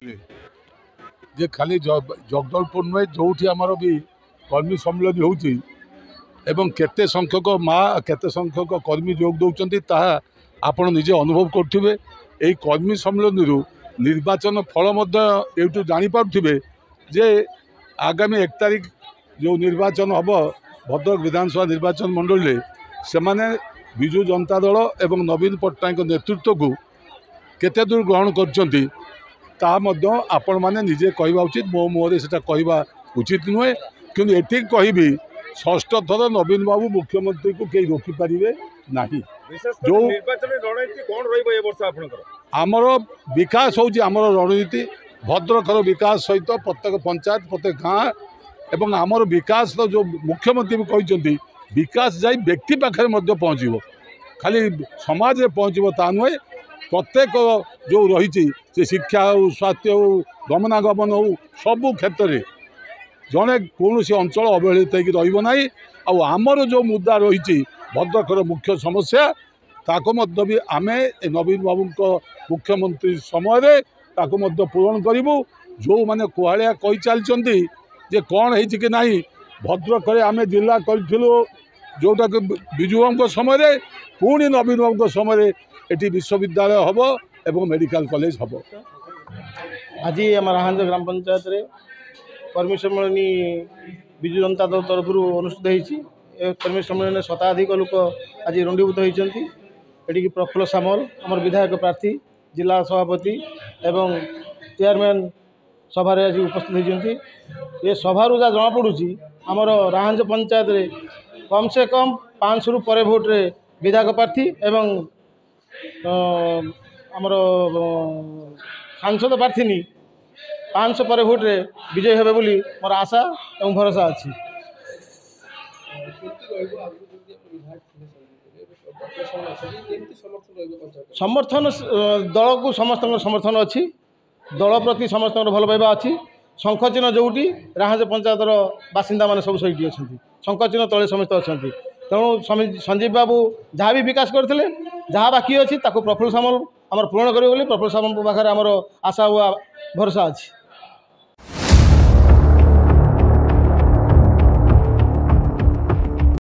जे खाली जगदलपुर नुहे जो आमर भी कर्मी सम्मेलन होती एवं केते संख्यक माँ केते संख्यक कर्मी जोग दौरान आपण निजे अनुभव करुवे यही कर्मी सम्मेलन निर्वाचन फल ये जापारे जे आगामी 1 तारिख जो निर्वाचन हम भद्रक विधानसभा निर्वाचन मंडल में से विजु जनता दल एवं नवीन पट्टनायक नेतृत्व को केते दूर ग्रहण कर आपण मैंने निजे कहवा उचित मो मुहरे से कहवा उचित नुहे कि एति कहि षष्ठ थर नवीन बाबू मुख्यमंत्री को कई रोकिपारे ना जो आमर विकास होची आमर रणनीति भद्रकर विकास सहित प्रत्येक पंचायत प्रत्येक गाँ एवं आमर विकास तो जो मुख्यमंत्री भी कहते विकास जाई व्यक्ति पाखे पहुँचब खाली समाज में पहुँचब ता नुहे प्रत्येक जो रही से शिक्षा हो स्वास्थ्य हो गमनागमन हो सबू क्षेत्र में जड़े कौन अंचल अवहेलित रही आमर जो मुद्दा रही भद्रकर मुख्य समस्या ताको भी आम नवीन बाबू मुख्यमंत्री समय पूरण करूँ जो मैंने कुहाड़िया कही चलती जे कौन है कि ना भद्रक आम जिला करूँ जोटा कि विजु बाबू समय पुणी नवीन बाबू समय एटी विश्वविद्यालय हम एवं मेडिकल कॉलेज हम। आज आम राहांज ग्राम पंचायत रे कर्मी सम्मेलन विजु जनता दल तरफ अनुष्ठित होती कर्मी सम्मेलन शताधिक लोक आज रुंडीभूत होती प्रफुल्ल सामल आम विधायक प्रार्थी जिला सभापति एवं चेयरमैन सभारे आज उपस्थित होती ये सभारू जहाँ जमापड़ी आमर राहांज पंचायत रे कम से कम 500 रु पर भोट रे विधायक प्रार्थी एवं आमर सांसद प्रार्थी 500 पर भोट रे विजय हेबे बोली मोर आशा एवं भरोसा अच्छी। समर्थन दल को समस्त समर्थन अच्छी दल प्रति समस्त भल पाइबा अच्छी शंखचिन्ह जोटी राहांज पंचायतर बासिंदा मैंने सब सही अच्छा शंखचिन्ह तले समस्त अच्छा तेणु संजीव बाबू जहाँ भी विकास करते जहाँ बाकी अच्छी प्रफुल्ल सामल आमर पूरण करेंगे प्रफुल्ल सामल पाखे आमर आशा हुआ भरोसा अच्छी।